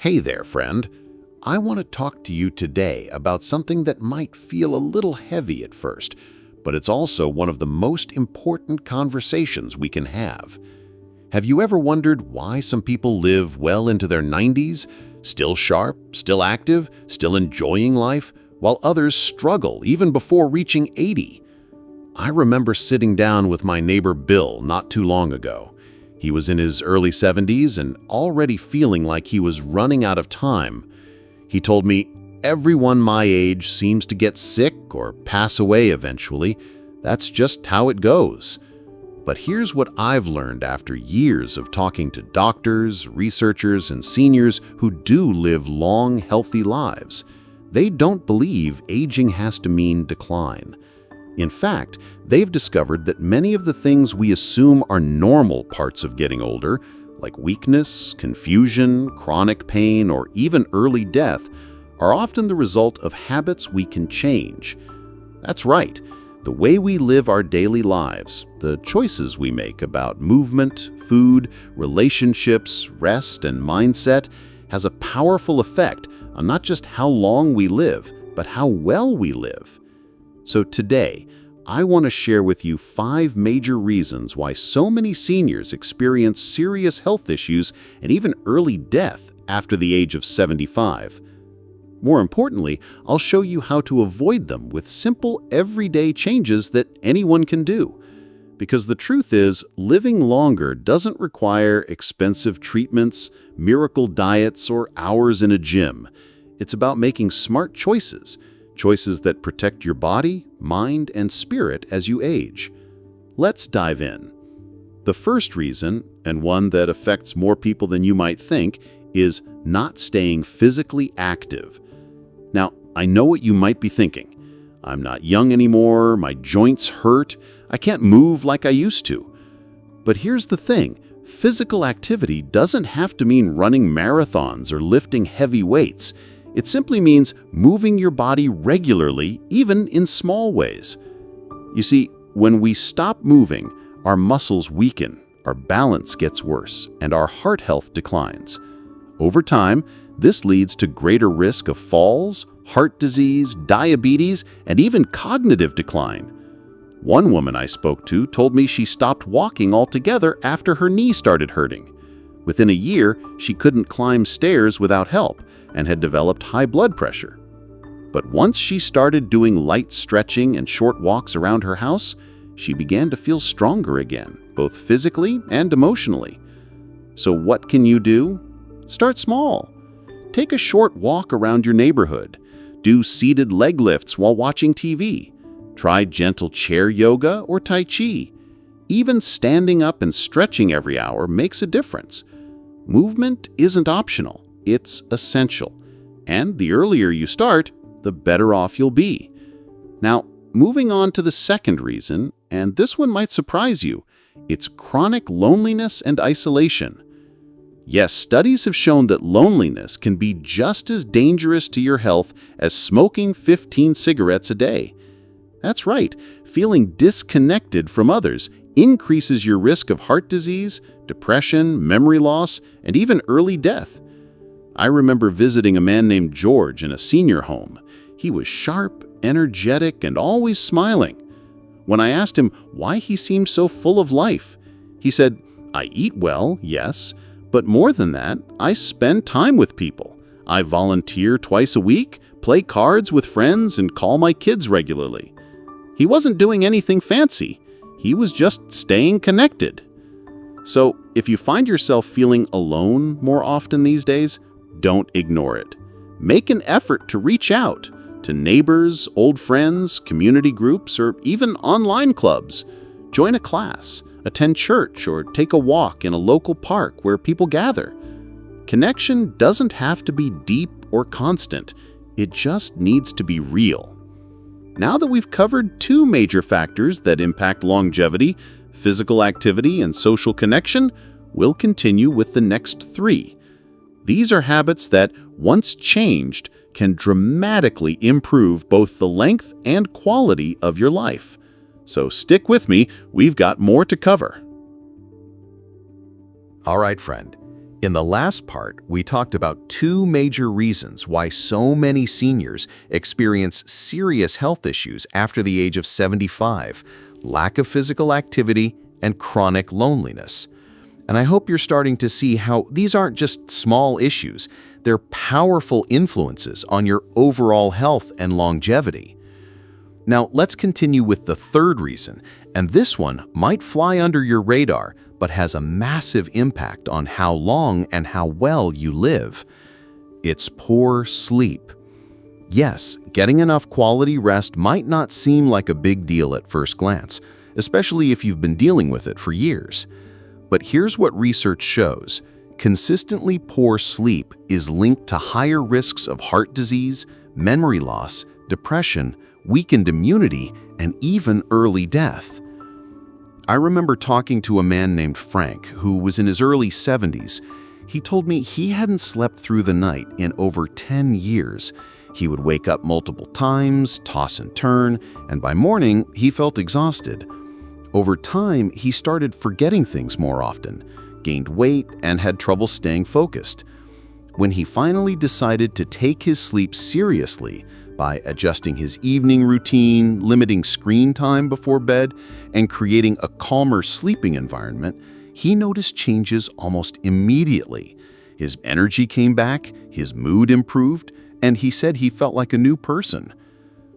Hey there, friend. I want to talk to you today about something that might feel a little heavy at first, but it's also one of the most important conversations we can have. Have you ever wondered why some people live well into their 90s, still sharp, still active, still enjoying life, while others struggle even before reaching 80? I remember sitting down with my neighbor Bill not too long ago. He was in his early 70s and already feeling like he was running out of time. He told me, "Everyone my age seems to get sick or pass away eventually. That's just how it goes." But here's what I've learned after years of talking to doctors, researchers, and seniors who do live long, healthy lives. They don't believe aging has to mean decline. In fact, they've discovered that many of the things we assume are normal parts of getting older, like weakness, confusion, chronic pain, or even early death, are often the result of habits we can change. That's right. The way we live our daily lives, the choices we make about movement, food, relationships, rest, and mindset has a powerful effect on not just how long we live, but how well we live. So today, I want to share with you 5 major reasons why so many seniors experience serious health issues and even early death after the age of 75. More importantly, I'll show you how to avoid them with simple, everyday changes that anyone can do. Because the truth is, living longer doesn't require expensive treatments, miracle diets, or hours in a gym. It's about making smart choices that protect your body, mind, and spirit as you age. Let's dive in. The first reason, and one that affects more people than you might think, is not staying physically active. Now, I know what you might be thinking. I'm not young anymore, my joints hurt, I can't move like I used to. But here's the thing, physical activity doesn't have to mean running marathons or lifting heavy weights. It simply means moving your body regularly, even in small ways. You see, when we stop moving, our muscles weaken, our balance gets worse, and our heart health declines. Over time, this leads to greater risk of falls, heart disease, diabetes, and even cognitive decline. One woman I spoke to told me she stopped walking altogether after her knee started hurting. Within a year, she couldn't climb stairs without help and had developed high blood pressure. But once she started doing light stretching and short walks around her house, she began to feel stronger again, both physically and emotionally. So what can you do? Start small. Take a short walk around your neighborhood. Do seated leg lifts while watching TV. Try gentle chair yoga or Tai Chi. Even standing up and stretching every hour makes a difference. Movement isn't optional. It's essential. And the earlier you start, the better off you'll be. Now, moving on to the second reason, and this one might surprise you, it's chronic loneliness and isolation. Yes, studies have shown that loneliness can be just as dangerous to your health as smoking 15 cigarettes a day. That's right, feeling disconnected from others increases your risk of heart disease, depression, memory loss, and even early death. I remember visiting a man named George in a senior home. He was sharp, energetic, and always smiling. When I asked him why he seemed so full of life, he said, "I eat well, yes, but more than that, I spend time with people. I volunteer twice a week, play cards with friends, and call my kids regularly." He wasn't doing anything fancy. He was just staying connected. So, if you find yourself feeling alone more often these days, don't ignore it. Make an effort to reach out to neighbors, old friends, community groups, or even online clubs. Join a class, attend church, or take a walk in a local park where people gather. Connection doesn't have to be deep or constant. It just needs to be real. Now that we've covered 2 major factors that impact longevity, physical activity and social connection, we'll continue with the next 3. These are habits that, once changed, can dramatically improve both the length and quality of your life. So stick with me, we've got more to cover. All right, friend. In the last part, we talked about two major reasons why so many seniors experience serious health issues after the age of 75: lack of physical activity and chronic loneliness. And I hope you're starting to see how these aren't just small issues, they're powerful influences on your overall health and longevity. Now, let's continue with the third reason, and this one might fly under your radar, but has a massive impact on how long and how well you live. It's poor sleep. Yes, getting enough quality rest might not seem like a big deal at first glance, especially if you've been dealing with it for years. But here's what research shows. Consistently poor sleep is linked to higher risks of heart disease, memory loss, depression, weakened immunity, and even early death. I remember talking to a man named Frank who was in his early 70s. He told me he hadn't slept through the night in over 10 years. He would wake up multiple times, toss and turn, and by morning, he felt exhausted. Over time, he started forgetting things more often, gained weight, and had trouble staying focused. When he finally decided to take his sleep seriously by adjusting his evening routine, limiting screen time before bed, and creating a calmer sleeping environment, he noticed changes almost immediately. His energy came back, his mood improved, and he said he felt like a new person.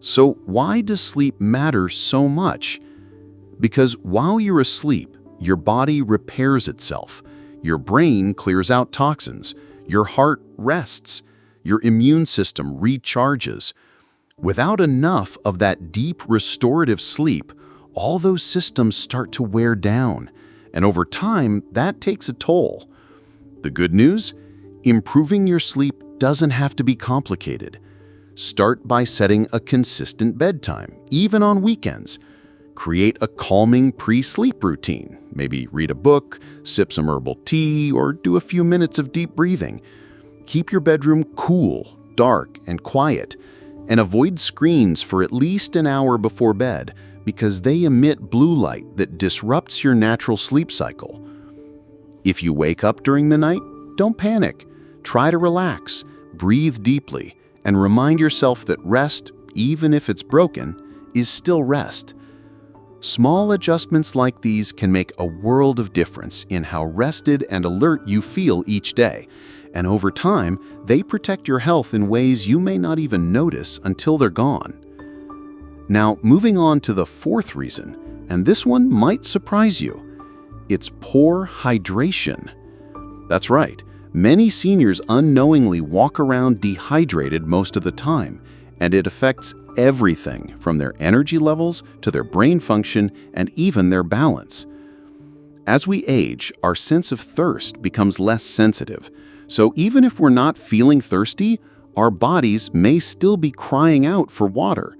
So why does sleep matter so much? Because while you're asleep, your body repairs itself, your brain clears out toxins, your heart rests, your immune system recharges. Without enough of that deep restorative sleep, all those systems start to wear down, and over time, that takes a toll. The good news? Improving your sleep doesn't have to be complicated. Start by setting a consistent bedtime, even on weekends. Create a calming pre-sleep routine. Maybe read a book, sip some herbal tea, or do a few minutes of deep breathing. Keep your bedroom cool, dark, and quiet, and avoid screens for at least an hour before bed because they emit blue light that disrupts your natural sleep cycle. If you wake up during the night, don't panic. Try to relax, breathe deeply, and remind yourself that rest, even if it's broken, is still rest. Small adjustments like these can make a world of difference in how rested and alert you feel each day, and over time, they protect your health in ways you may not even notice until they're gone. Now, moving on to the fourth reason, and this one might surprise you. It's poor hydration. That's right, many seniors unknowingly walk around dehydrated most of the time, and it affects everything from their energy levels to their brain function and even their balance. As we age, our sense of thirst becomes less sensitive. So even if we're not feeling thirsty, our bodies may still be crying out for water.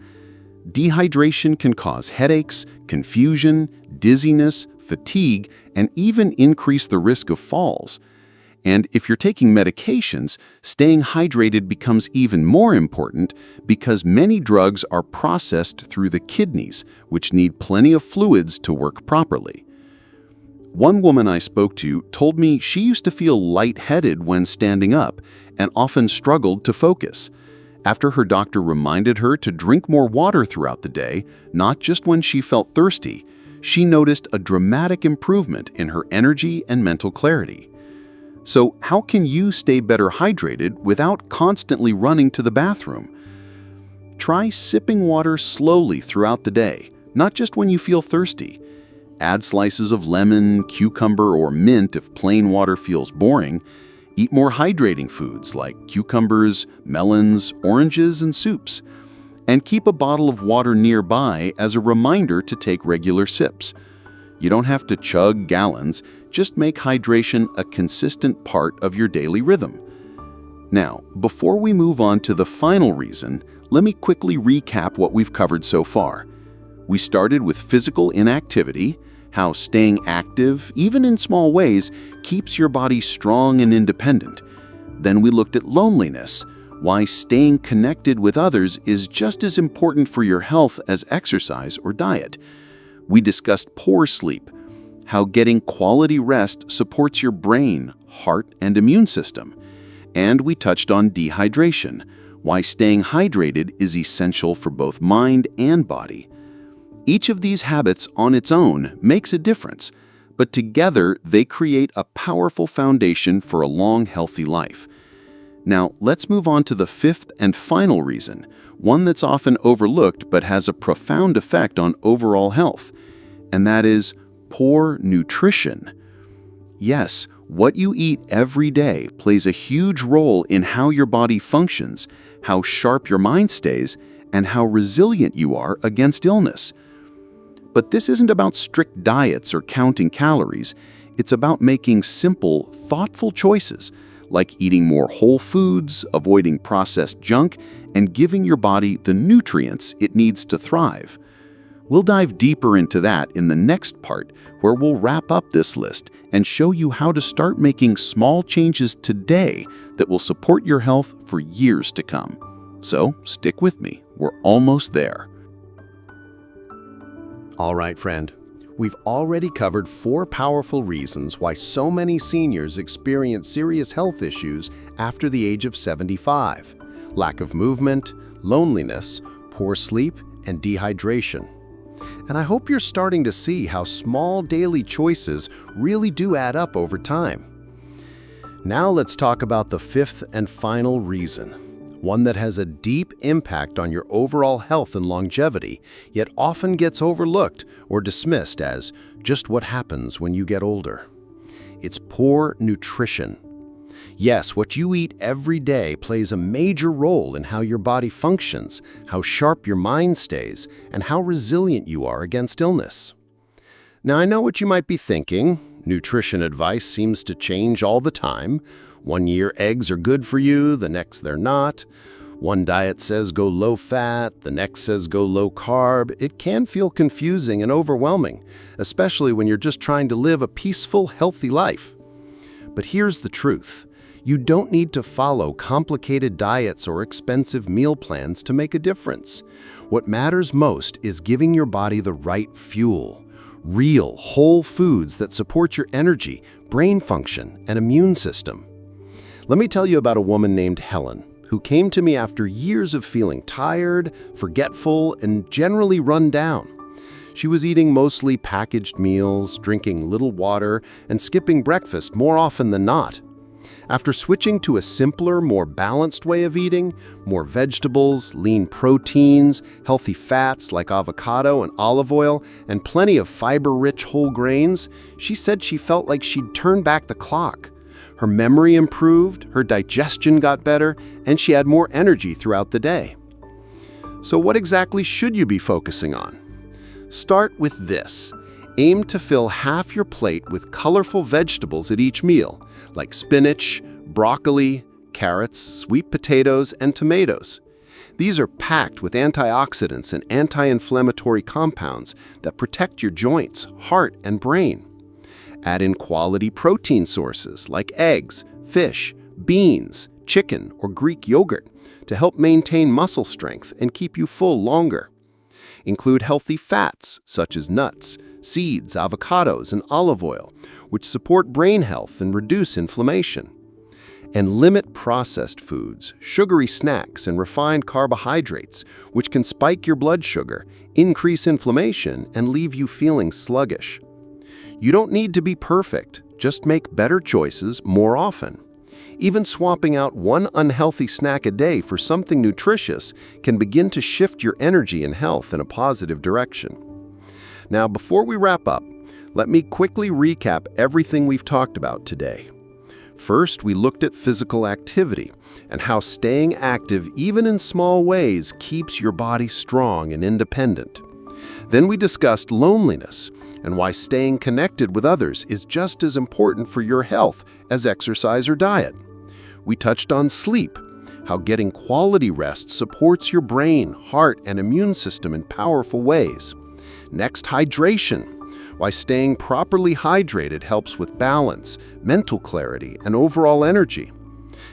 Dehydration can cause headaches, confusion, dizziness, fatigue, and even increase the risk of falls. And if you're taking medications, staying hydrated becomes even more important because many drugs are processed through the kidneys, which need plenty of fluids to work properly. One woman I spoke to told me she used to feel lightheaded when standing up and often struggled to focus. After her doctor reminded her to drink more water throughout the day, not just when she felt thirsty, she noticed a dramatic improvement in her energy and mental clarity. So how can you stay better hydrated without constantly running to the bathroom? Try sipping water slowly throughout the day, not just when you feel thirsty. Add slices of lemon, cucumber, or mint if plain water feels boring. Eat more hydrating foods like cucumbers, melons, oranges, and soups. And keep a bottle of water nearby as a reminder to take regular sips. You don't have to chug gallons, just make hydration a consistent part of your daily rhythm. Now, before we move on to the final reason, let me quickly recap what we've covered so far. We started with physical inactivity, how staying active, even in small ways, keeps your body strong and independent. Then we looked at loneliness, why staying connected with others is just as important for your health as exercise or diet. We discussed poor sleep, how getting quality rest supports your brain, heart, and immune system. And we touched on dehydration, why staying hydrated is essential for both mind and body. Each of these habits on its own makes a difference, but together they create a powerful foundation for a long, healthy life. Now, let's move on to the fifth and final reason, one that's often overlooked but has a profound effect on overall health, and that is poor nutrition. Yes, what you eat every day plays a huge role in how your body functions, how sharp your mind stays, and how resilient you are against illness. But this isn't about strict diets or counting calories. It's about making simple, thoughtful choices, like eating more whole foods, avoiding processed junk, and giving your body the nutrients it needs to thrive. We'll dive deeper into that in the next part, where we'll wrap up this list and show you how to start making small changes today that will support your health for years to come. So stick with me, we're almost there. All right, friend. We've already covered 4 powerful reasons why so many seniors experience serious health issues after the age of 75. Lack of movement, loneliness, poor sleep, and dehydration. And I hope you're starting to see how small daily choices really do add up over time. Now let's talk about the 5th and final reason, one that has a deep impact on your overall health and longevity, yet often gets overlooked or dismissed as just what happens when you get older. It's poor nutrition. Yes, what you eat every day plays a major role in how your body functions, how sharp your mind stays, and how resilient you are against illness. Now, I know what you might be thinking. Nutrition advice seems to change all the time. One year eggs are good for you, the next they're not. One diet says go low fat, the next says go low carb. It can feel confusing and overwhelming, especially when you're just trying to live a peaceful, healthy life. But here's the truth. You don't need to follow complicated diets or expensive meal plans to make a difference. What matters most is giving your body the right fuel. Real, whole foods that support your energy, brain function, and immune system. Let me tell you about a woman named Helen, who came to me after years of feeling tired, forgetful, and generally run down. She was eating mostly packaged meals, drinking little water, and skipping breakfast more often than not. After switching to a simpler, more balanced way of eating, more vegetables, lean proteins, healthy fats like avocado and olive oil, and plenty of fiber-rich whole grains, she said she felt like she'd turned back the clock. Her memory improved, her digestion got better, and she had more energy throughout the day. So what exactly should you be focusing on? Start with this. Aim to fill half your plate with colorful vegetables at each meal, like spinach, broccoli, carrots, sweet potatoes, and tomatoes. These are packed with antioxidants and anti-inflammatory compounds that protect your joints, heart, and brain. Add in quality protein sources like eggs, fish, beans, chicken, or Greek yogurt to help maintain muscle strength and keep you full longer. Include healthy fats such as nuts, seeds, avocados, and olive oil, which support brain health and reduce inflammation. And limit processed foods, sugary snacks, and refined carbohydrates, which can spike your blood sugar, increase inflammation, and leave you feeling sluggish. You don't need to be perfect, just make better choices more often. Even swapping out one unhealthy snack a day for something nutritious can begin to shift your energy and health in a positive direction. Now, before we wrap up, let me quickly recap everything we've talked about today. First, we looked at physical activity and how staying active, even in small ways, keeps your body strong and independent. Then we discussed loneliness and why staying connected with others is just as important for your health as exercise or diet. We touched on sleep, how getting quality rest supports your brain, heart, and immune system in powerful ways. Next, hydration, why staying properly hydrated helps with balance, mental clarity, and overall energy.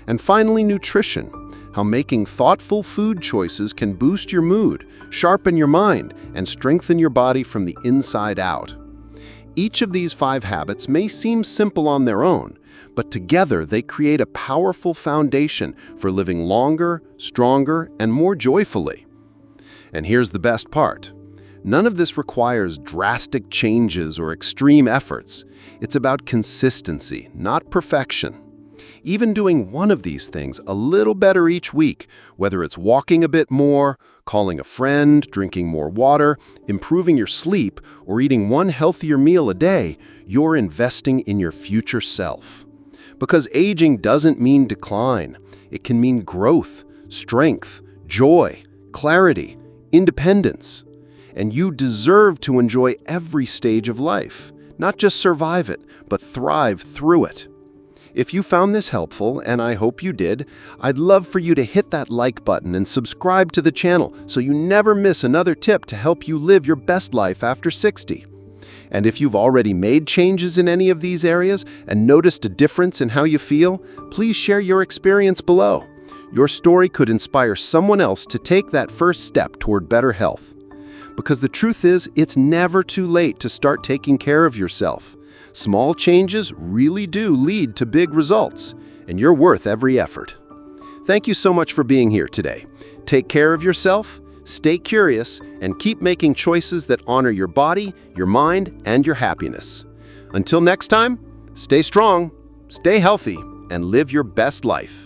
And finally, nutrition, how making thoughtful food choices can boost your mood, sharpen your mind, and strengthen your body from the inside out. Each of these 5 habits may seem simple on their own, but together they create a powerful foundation for living longer, stronger, and more joyfully. And here's the best part. None of this requires drastic changes or extreme efforts. It's about consistency, not perfection. Even doing one of these things a little better each week, whether it's walking a bit more, calling a friend, drinking more water, improving your sleep, or eating one healthier meal a day, you're investing in your future self. Because aging doesn't mean decline. It can mean growth, strength, joy, clarity, independence. And you deserve to enjoy every stage of life, not just survive it, but thrive through it. If you found this helpful, and I hope you did, I'd love for you to hit that like button and subscribe to the channel so you never miss another tip to help you live your best life after 60. And if you've already made changes in any of these areas and noticed a difference in how you feel, please share your experience below. Your story could inspire someone else to take that first step toward better health. Because the truth is, it's never too late to start taking care of yourself. Small changes really do lead to big results, and you're worth every effort. Thank you so much for being here today. Take care of yourself, stay curious, and keep making choices that honor your body, your mind, and your happiness. Until next time, stay strong, stay healthy, and live your best life.